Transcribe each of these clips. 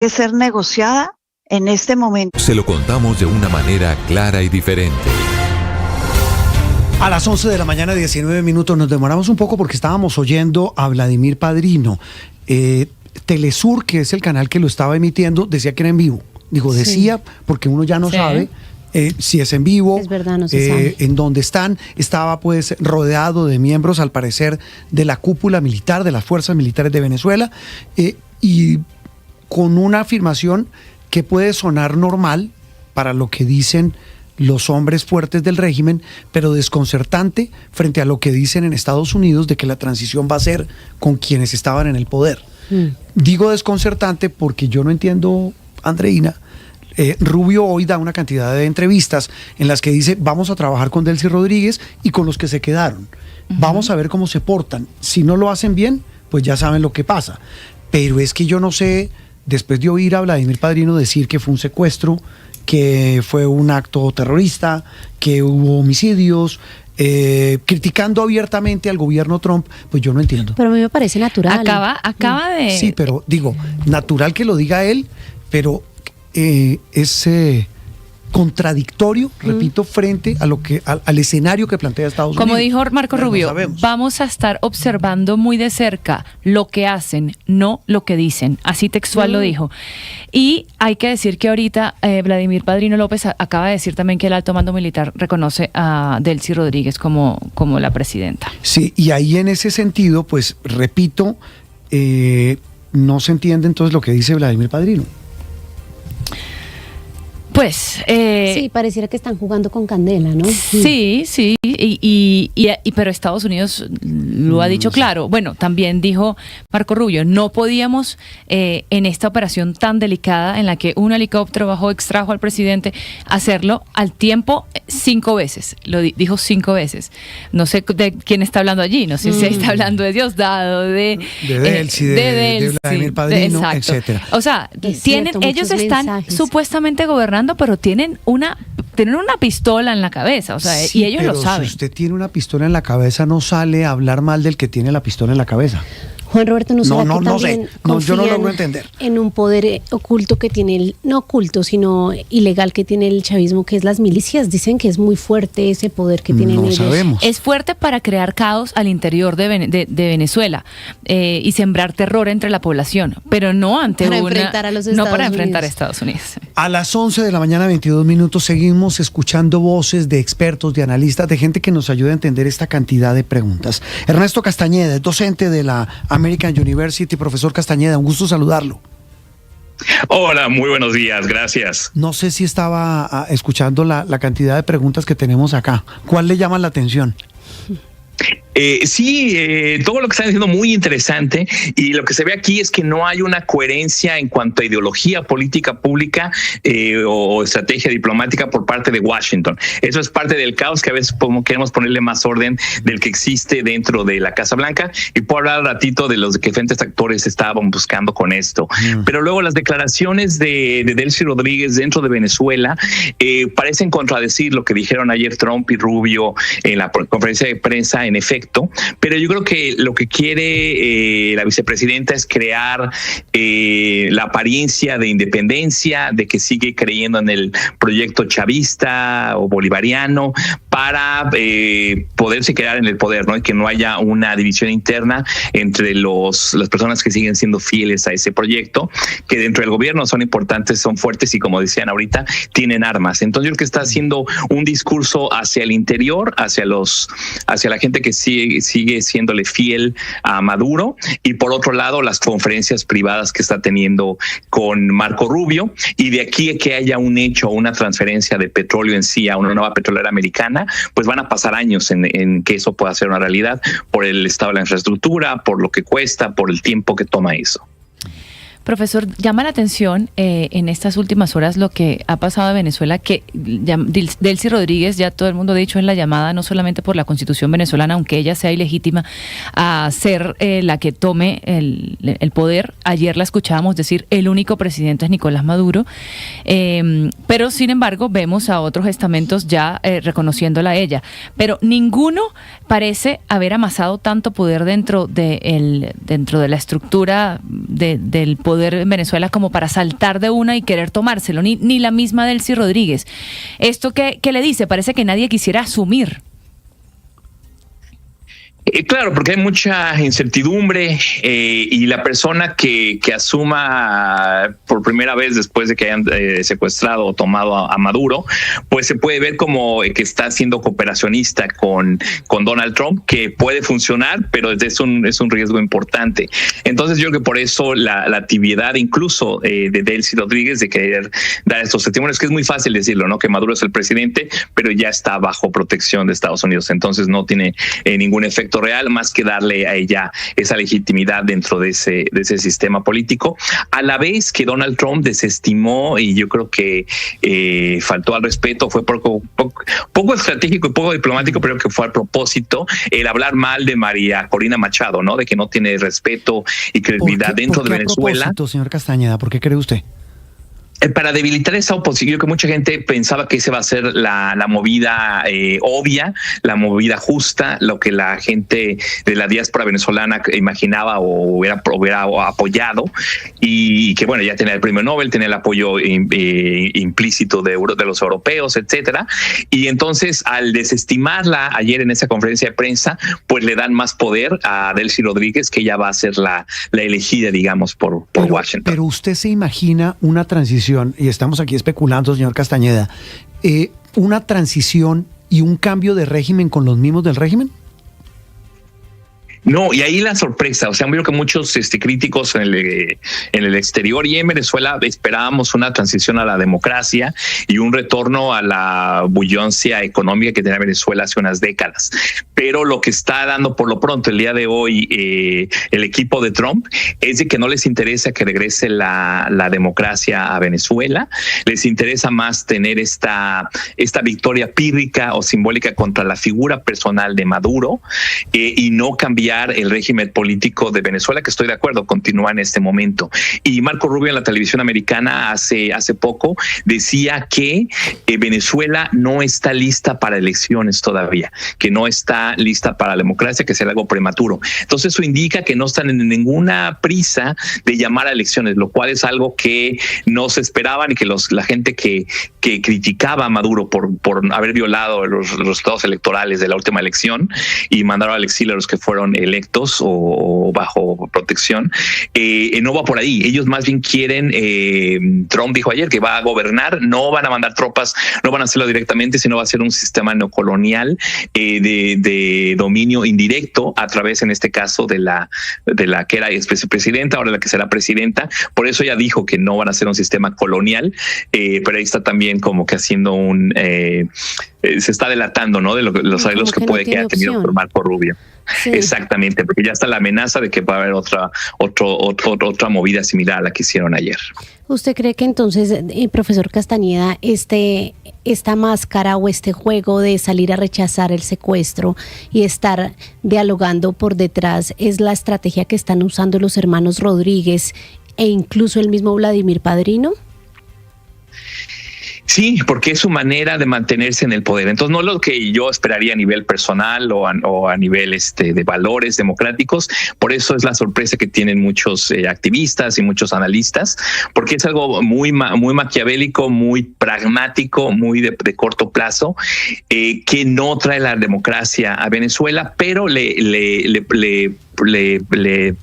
que ser negociada en este momento. Se lo contamos de una manera clara y diferente. A las 11 de la mañana, 19 minutos, nos demoramos un poco porque estábamos oyendo a Vladimir Padrino. Telesur, que es el canal que lo estaba emitiendo, decía que era en vivo. Digo, decía, sí, porque uno ya no sabe si es en vivo, es verdad, no se sabe. En dónde están. Estaba pues rodeado de miembros, al parecer, de la cúpula militar, de las fuerzas militares de Venezuela, y con una afirmación que puede sonar normal para lo que dicen los hombres fuertes del régimen, pero desconcertante frente a lo que dicen en Estados Unidos de que la transición va a ser con quienes estaban en el poder. Digo desconcertante porque yo no entiendo, Andreina. Rubio hoy da una cantidad de entrevistas en las que dice vamos a trabajar con Delcy Rodríguez y con los que se quedaron. Vamos a ver cómo se portan. Si no lo hacen bien, pues ya saben lo que pasa. Pero es que yo no sé, después de oír a Vladimir Padrino decir que fue un secuestro, que fue un acto terrorista, que hubo homicidios, criticando abiertamente al gobierno Trump, pues yo no entiendo. Pero a mí me parece natural. Acaba de... Sí, pero digo, natural que lo diga él, pero es contradictorio, repito, frente a lo que al escenario que plantea Estados Unidos. Como dijo Marco Rubio, vamos a estar observando muy de cerca lo que hacen, no lo que dicen. Así textual lo dijo. Y hay que decir que ahorita Vladimir Padrino López acaba de decir también que el alto mando militar reconoce a Delcy Rodríguez como la presidenta. Sí, y ahí en ese sentido, pues repito, no se entiende entonces lo que dice Vladimir Padrino. Pues sí, pareciera que están jugando con candela, ¿no? Sí, pero Estados Unidos lo ha dicho claro. Bueno, también dijo Marco Rubio, no podíamos en esta operación tan delicada en la que un helicóptero bajó, extrajo al presidente, hacerlo al tiempo 5 veces. Lo dijo 5 veces. No sé de quién está hablando allí, no sé si está hablando de Diosdado, de Delcy, de Vladimir Padrino, etcétera. O sea, ellos están supuestamente gobernando, pero tienen una pistola en la cabeza, o sea, sí, y ellos lo saben. Si usted tiene una pistola en la cabeza, no sale a hablar mal del que tiene la pistola en la cabeza. Juan Roberto, ¿no será que también yo no logro entender. En un poder oculto que tiene no oculto, sino ilegal que tiene el chavismo, que es las milicias? Dicen que es muy fuerte ese poder que tienen ellos. Sabemos. Es fuerte para crear caos al interior de Venezuela y sembrar terror entre la población, pero no para enfrentar a Estados Unidos. A las 11 de la mañana, 22 minutos, seguimos escuchando voces de expertos, de analistas, de gente que nos ayuda a entender esta cantidad de preguntas. Ernesto Castañeda es docente de la American University. Profesor Castañeda, un gusto saludarlo. Hola, muy buenos días, gracias. No sé si estaba escuchando la cantidad de preguntas que tenemos acá. ¿Cuál le llama la atención? Todo lo que están diciendo muy interesante, y lo que se ve aquí es que no hay una coherencia en cuanto a ideología política pública o estrategia diplomática por parte de Washington. Eso es parte del caos que a veces queremos ponerle más orden del que existe dentro de la Casa Blanca, y puedo hablar un ratito de los que diferentes actores estaban buscando con esto. Pero luego las declaraciones de Delcy Rodríguez dentro de Venezuela parecen contradecir lo que dijeron ayer Trump y Rubio en la conferencia de prensa, en efecto, pero yo creo que lo que quiere la vicepresidenta es crear la apariencia de independencia, de que sigue creyendo en el proyecto chavista o bolivariano para poderse quedar en el poder, ¿no? Y que no haya una división interna entre las personas que siguen siendo fieles a ese proyecto, que dentro del gobierno son importantes, son fuertes y, como decían ahorita, tienen armas. Entonces yo creo que está haciendo un discurso hacia el interior, hacia la gente que sigue siéndole fiel a Maduro, y por otro lado las conferencias privadas que está teniendo con Marco Rubio, y de aquí a que haya un hecho, una transferencia de petróleo en sí a una nueva petrolera americana, pues van a pasar años en que eso pueda ser una realidad, por el estado de la infraestructura, por lo que cuesta, por el tiempo que toma eso. Profesor, llama la atención en estas últimas horas lo que ha pasado en Venezuela, que Delcy Rodríguez, ya todo el mundo ha dicho en la llamada, no solamente por la Constitución venezolana, aunque ella sea ilegítima a ser la que tome el poder. Ayer la escuchábamos decir, el único presidente es Nicolás Maduro, pero sin embargo vemos a otros estamentos ya reconociéndola a ella, pero ninguno parece haber amasado tanto poder dentro de la estructura del poder poder en Venezuela como para saltar de una y querer tomárselo, ni la misma Delcy Rodríguez. ¿Esto qué le dice? Parece que nadie quisiera asumir. Claro, porque hay mucha incertidumbre y la persona que asuma por primera vez después de que hayan secuestrado o tomado a Maduro, pues se puede ver como que está siendo cooperacionista con Donald Trump, que puede funcionar, pero es un riesgo importante. Entonces yo creo que por eso la tibiedad incluso de Delcy Rodríguez de querer dar estos testimonios, que es muy fácil decirlo, ¿no? Que Maduro es el presidente, pero ya está bajo protección de Estados Unidos, entonces no tiene ningún efecto real más que darle a ella esa legitimidad dentro de ese sistema político, a la vez que Donald Trump desestimó, y yo creo que faltó al respeto, fue poco estratégico y poco diplomático, pero que fue a propósito el hablar mal de María Corina Machado, ¿no? De que no tiene respeto y credibilidad dentro de Venezuela. ¿Por qué, señor Castañeda? ¿Por qué cree usted? Para debilitar esa oposición, que mucha gente pensaba que esa va a ser la movida obvia, la movida justa, lo que la gente de la diáspora venezolana imaginaba o hubiera apoyado, y que bueno, ya tenía el premio Nobel, tenía el apoyo implícito de los europeos, etcétera. Y entonces, al desestimarla ayer en esa conferencia de prensa, pues le dan más poder a Delcy Rodríguez, que ella va a ser la elegida, digamos, por Washington. Pero usted se imagina una transición, y estamos aquí especulando, señor Castañeda, una transición y un cambio de régimen con los mismos del régimen? No, y ahí la sorpresa, o sea, veo que muchos críticos en el exterior y en Venezuela esperábamos una transición a la democracia y un retorno a la bulloncia económica que tenía Venezuela hace unas décadas. Pero lo que está dando por lo pronto el día de hoy el equipo de Trump es de que no les interesa que regrese la democracia a Venezuela, les interesa más tener esta victoria pírrica o simbólica contra la figura personal de Maduro y no cambiar el régimen político de Venezuela, que estoy de acuerdo, continúa en este momento. Y Marco Rubio en la televisión americana hace poco decía que Venezuela no está lista para elecciones todavía, que no está lista para la democracia, que será algo prematuro. Entonces eso indica que no están en ninguna prisa de llamar a elecciones, lo cual es algo que no se esperaban y que la gente que criticaba a Maduro por haber violado los resultados electorales de la última elección y mandaron al exilio a los que fueron electos o bajo protección, no va por ahí. Ellos más bien quieren, Trump dijo ayer que va a gobernar, no van a mandar tropas, no van a hacerlo directamente, sino va a ser un sistema neocolonial de dominio indirecto a través, en este caso, de la que era vicepresidenta, ahora la que será presidenta. Por eso ya dijo que no van a ser un sistema colonial, pero ahí está también como que haciendo se está delatando, ¿no? De los arreglos que puede que haya tenido por Marco Rubio. Sí. Exactamente, porque ya está la amenaza de que va a haber otra movida similar a la que hicieron ayer. ¿Usted cree que entonces, profesor Castañeda, esta máscara o este juego de salir a rechazar el secuestro y estar dialogando por detrás es la estrategia que están usando los hermanos Rodríguez e incluso el mismo Vladimir Padrino? Sí, porque es su manera de mantenerse en el poder. Entonces, no lo que yo esperaría a nivel personal o a nivel de valores democráticos. Por eso es la sorpresa que tienen muchos activistas y muchos analistas, porque es algo muy maquiavélico, muy pragmático, muy de corto plazo, que no trae la democracia a Venezuela, pero le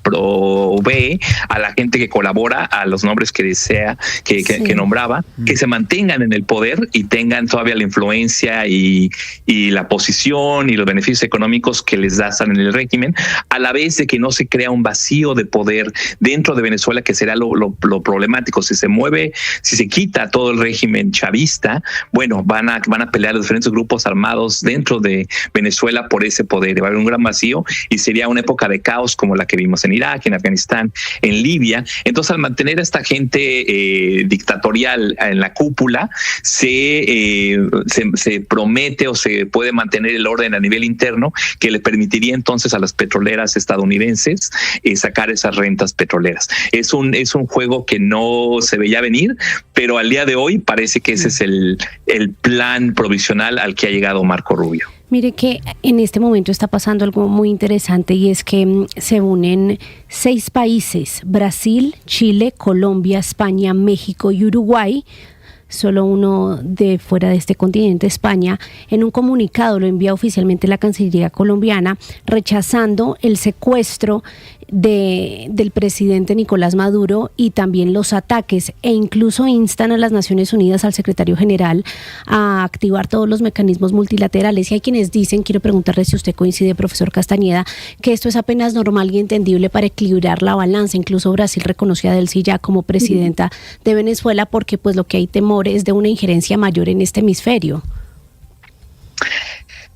provee a la gente que colabora, a los nombres que desea, que nombraba, que se mantengan en el poder y tengan todavía la influencia y la posición y los beneficios económicos que les da estar en el régimen, a la vez de que no se crea un vacío de poder dentro de Venezuela, que será lo problemático. Si se quita todo el régimen chavista, bueno, van a pelear los diferentes grupos armados dentro de Venezuela por ese poder. Va a haber un gran vacío y sería una época de caos como la que vimos en Irak, en Afganistán, en Libia. Entonces, al mantener a esta gente dictatorial en la cúpula, se promete o se puede mantener el orden a nivel interno que le permitiría entonces a las petroleras estadounidenses sacar esas rentas petroleras. Es un juego que no se veía venir, pero al día de hoy parece que ese es el plan provisional al que ha llegado Marco Rubio. Mire que en este momento está pasando algo muy interesante y es que se unen 6 países: Brasil, Chile, Colombia, España, México y Uruguay. Solo uno de fuera de este continente, España, en un comunicado lo envía oficialmente la Cancillería colombiana, rechazando el secuestro del presidente Nicolás Maduro y también los ataques, e incluso instan a las Naciones Unidas, al secretario general, a activar todos los mecanismos multilaterales. Y hay quienes dicen, quiero preguntarle si usted coincide, profesor Castañeda, que esto es apenas normal y entendible para equilibrar la balanza. Incluso Brasil reconoció a Delcy ya como presidenta de Venezuela, porque pues lo que hay temor es de una injerencia mayor en este hemisferio.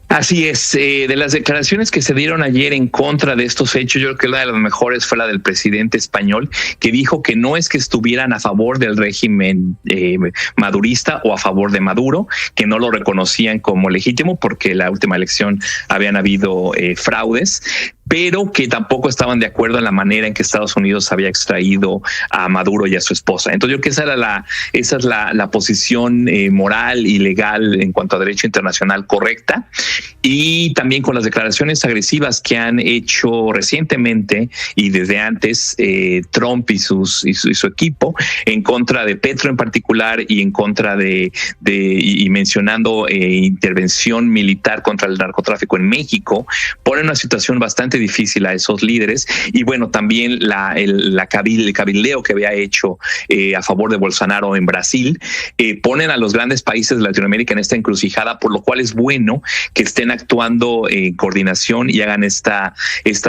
Así es, de las declaraciones que se dieron ayer en contra de estos hechos, yo creo que una de las mejores fue la del presidente español, que dijo que no es que estuvieran a favor del régimen madurista o a favor de Maduro, que no lo reconocían como legítimo porque la última elección habían habido fraudes, pero que tampoco estaban de acuerdo en la manera en que Estados Unidos había extraído a Maduro y a su esposa. Entonces yo creo que esa es la posición moral y legal en cuanto a derecho internacional correcta. Y también con las declaraciones agresivas que han hecho recientemente y desde antes Trump y su equipo en contra de Petro en particular, y en contra y mencionando intervención militar contra el narcotráfico en México, ponen una situación bastante difícil a esos líderes. Y bueno, también el cabildeo que había hecho a favor de Bolsonaro en Brasil, ponen a los grandes países de Latinoamérica en esta encrucijada, por lo cual es bueno que estén actuando en coordinación y hagan esta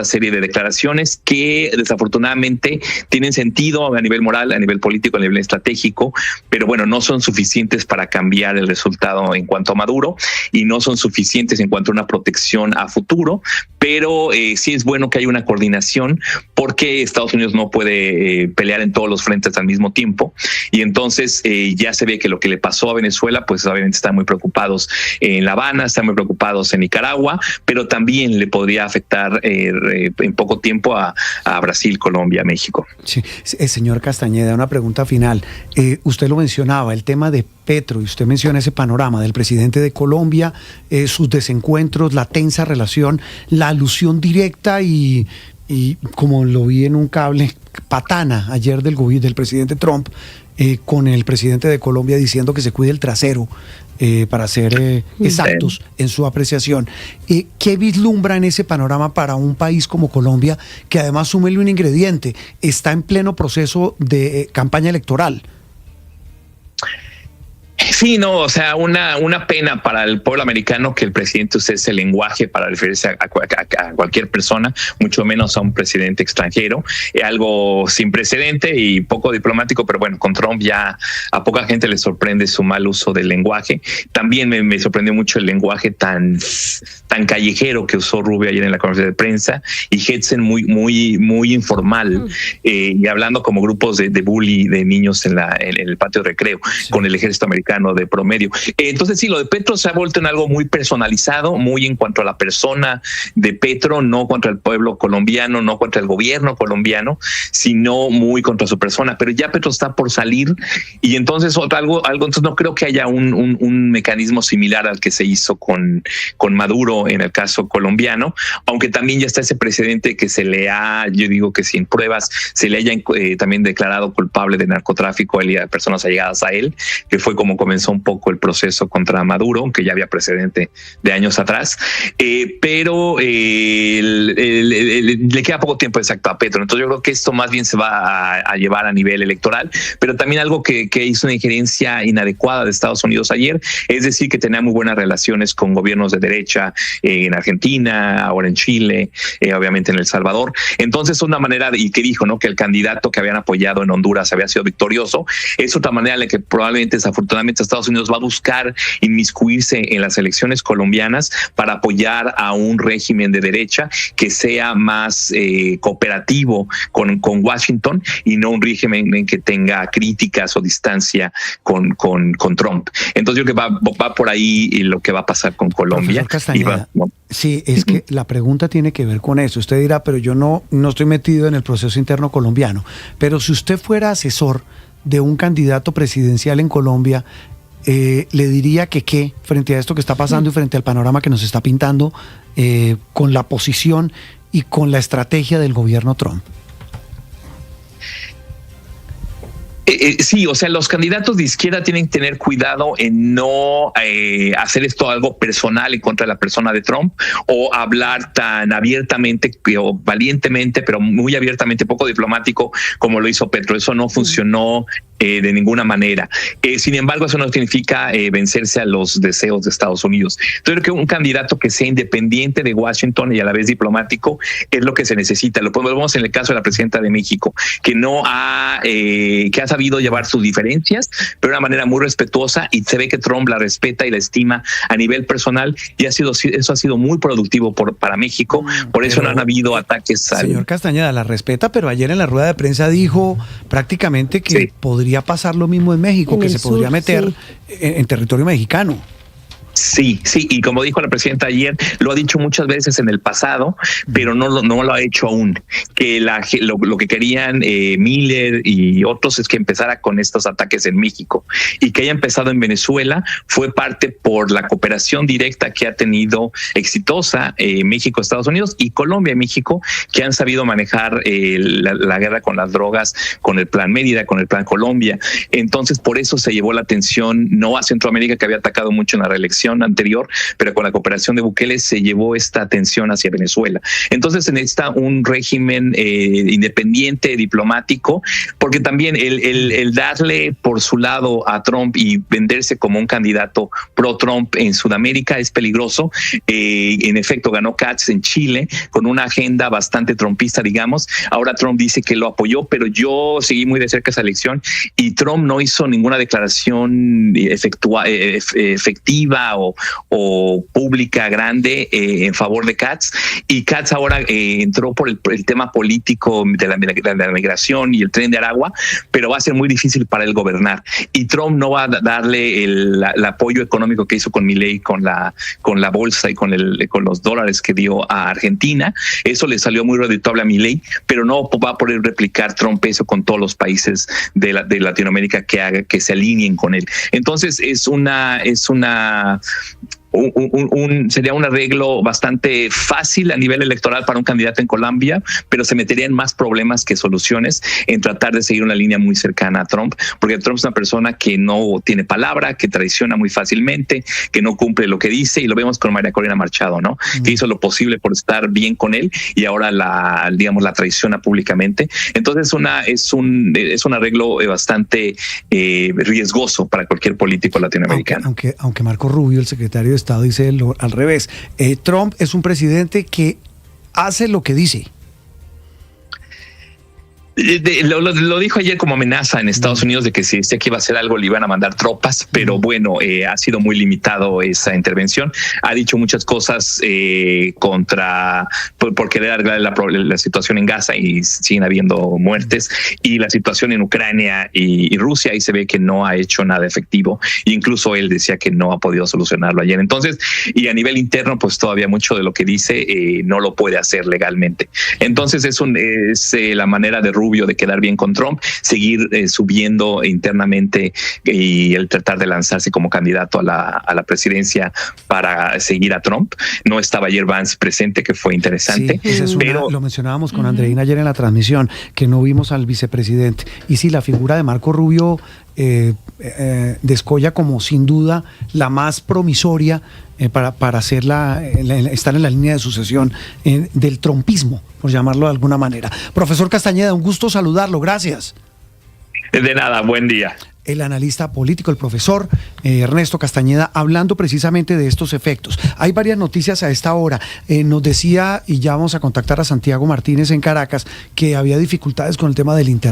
serie de declaraciones que desafortunadamente tienen sentido a nivel moral, a nivel político, a nivel estratégico, pero bueno, no son suficientes para cambiar el resultado en cuanto a Maduro, y no son suficientes en cuanto a una protección a futuro, pero sí es bueno que haya una coordinación, porque Estados Unidos no puede pelear en todos los frentes al mismo tiempo. Y entonces ya se ve que lo que le pasó a Venezuela, pues obviamente están muy preocupados en La Habana, están muy preocupados en Nicaragua, pero también le podría afectar en poco tiempo a Brasil, Colombia, México. Sí. Señor Castañeda, una pregunta final. Usted lo mencionaba, el tema de Petro, y usted menciona ese panorama del presidente de Colombia, sus desencuentros, la tensa relación, la alusión directa y como lo vi en un cable, patana ayer del presidente Trump con el presidente de Colombia, diciendo que se cuide el trasero, para ser exactos en su apreciación. ¿Qué vislumbra en ese panorama para un país como Colombia, que además, súmele un ingrediente, está en pleno proceso de campaña electoral? Sí, no, o sea, una pena para el pueblo americano que el presidente use ese lenguaje para referirse a cualquier persona, mucho menos a un presidente extranjero. Algo sin precedente y poco diplomático, pero bueno, con Trump ya a poca gente le sorprende su mal uso del lenguaje. También me sorprendió mucho el lenguaje tan callejero que usó Rubio ayer en la conferencia de prensa, y muy informal, y hablando como grupos de bully de niños en el patio de recreo, sí, con el ejército americano de promedio. Entonces sí, lo de Petro se ha vuelto en algo muy personalizado, muy en cuanto a la persona de Petro, no contra el pueblo colombiano, no contra el gobierno colombiano, sino muy contra su persona. Pero ya Petro está por salir, y entonces entonces no creo que haya un mecanismo similar al que se hizo con Maduro en el caso colombiano, aunque también ya está ese precedente que yo digo que sin pruebas, se le haya también declarado culpable de narcotráfico a él y a personas allegadas a él, que fue como comenzó un poco el proceso contra Maduro, aunque ya había precedente de años atrás, pero le queda poco tiempo exacto a Petro. Entonces yo creo que esto más bien se va a llevar a nivel electoral, pero también algo que hizo una injerencia inadecuada de Estados Unidos ayer, es decir, que tenía muy buenas relaciones con gobiernos de derecha en Argentina, ahora en Chile, obviamente en El Salvador. Entonces una manera, y que dijo, ¿no?, que el candidato que habían apoyado en Honduras había sido victorioso. Es otra manera en la que probablemente, desafortunadamente, Estados Unidos va a buscar inmiscuirse en las elecciones colombianas para apoyar a un régimen de derecha que sea más cooperativo con Washington, y no un régimen en que tenga críticas o distancia con Trump. Entonces yo creo que va por ahí lo que va a pasar con Colombia. Sí, es que la pregunta tiene que ver con eso. Usted dirá, pero yo no estoy metido en el proceso interno colombiano. Pero si usted fuera asesor de un candidato presidencial en Colombia, le diría que qué, frente a esto que está pasando y frente al panorama que nos está pintando, con la posición y con la estrategia del gobierno Trump. Sí, o sea, los candidatos de izquierda tienen que tener cuidado en no hacer esto algo personal en contra de la persona de Trump, o hablar tan abiertamente o valientemente, pero muy abiertamente, poco diplomático, como lo hizo Petro. Eso no funcionó de ninguna manera. Sin embargo, eso no significa vencerse a los deseos de Estados Unidos. Entonces, creo que un candidato que sea independiente de Washington y a la vez diplomático es lo que se necesita. Lo vemos en el caso de la presidenta de México, que que ha sabido llevar sus diferencias, pero de una manera muy respetuosa, y se ve que Trump la respeta y la estima a nivel personal, y eso ha sido muy productivo para México. Por eso no han habido ataques. Señor Castañeda, la respeta, pero ayer en la rueda de prensa dijo prácticamente que podría pasar lo mismo en México, que se podría meter en territorio mexicano. Sí, y como dijo la presidenta ayer, lo ha dicho muchas veces en el pasado, pero no lo ha hecho aún. Que lo que querían Miller y otros es que empezara con estos ataques en México, y que haya empezado en Venezuela fue parte por la cooperación directa que ha tenido exitosa México, Estados Unidos, y Colombia, México, que han sabido manejar la guerra con las drogas, con el Plan Mérida, con el Plan Colombia. Entonces, por eso se llevó la atención no a Centroamérica, que había atacado mucho en la reelección anterior, pero con la cooperación de Bukele se llevó esta atención hacia Venezuela. Entonces se necesita un régimen independiente, diplomático, porque también el darle por su lado a Trump y venderse como un candidato pro-Trump en Sudamérica es peligroso. En efecto, ganó Katz en Chile con una agenda bastante trumpista, digamos. Ahora Trump dice que lo apoyó, pero yo seguí muy de cerca esa elección, y Trump no hizo ninguna declaración efectiva o pública grande en favor de Katz, y Katz ahora entró por el tema político de la migración y el Tren de Aragua, pero va a ser muy difícil para él gobernar, y Trump no va a darle el apoyo económico que hizo con Milei, con la bolsa y con los dólares que dio a Argentina. Eso le salió muy redituable a Milei, pero no va a poder replicar Trump eso con todos los países de Latinoamérica que se alineen con él. Entonces sería un arreglo bastante fácil a nivel electoral para un candidato en Colombia, pero se metería en más problemas que soluciones en tratar de seguir una línea muy cercana a Trump, porque Trump es una persona que no tiene palabra, que traiciona muy fácilmente, que no cumple lo que dice, y lo vemos con María Corina Machado, ¿no? Que hizo lo posible por estar bien con él y ahora la traiciona públicamente. Entonces es un arreglo bastante riesgoso para cualquier político latinoamericano. Aunque Marco Rubio, el secretario de Estado, dice al revés. Trump es un presidente que hace lo que dice. Lo dijo ayer como amenaza en Estados Unidos de que si decía que iba a hacer algo le iban a mandar tropas, pero bueno, ha sido muy limitado esa intervención. Ha dicho muchas cosas por querer arreglar la situación en Gaza, y siguen habiendo muertes, y la situación en Ucrania y Rusia, ahí se ve que no ha hecho nada efectivo, e incluso él decía que no ha podido solucionarlo ayer. Entonces, y a nivel interno, pues todavía mucho de lo que dice no lo puede hacer legalmente. Entonces es la manera de Rubio de quedar bien con Trump, seguir subiendo internamente y el tratar de lanzarse como candidato a la presidencia para seguir a Trump. No estaba ayer Vance presente, que fue interesante. Sí, pero lo mencionábamos con Andreina ayer en la transmisión, que no vimos al vicepresidente. Y sí, la figura de Marco Rubio descolla como sin duda la más promisoria para estar en la línea de sucesión del trumpismo, por llamarlo de alguna manera. Profesor Castañeda, un gusto saludarlo, gracias. De nada, buen día. El analista político, el profesor Ernesto Castañeda, hablando precisamente de estos efectos. Hay varias noticias a esta hora. Nos decía, y ya vamos a contactar a Santiago Martínez en Caracas, que había dificultades con el tema del internet.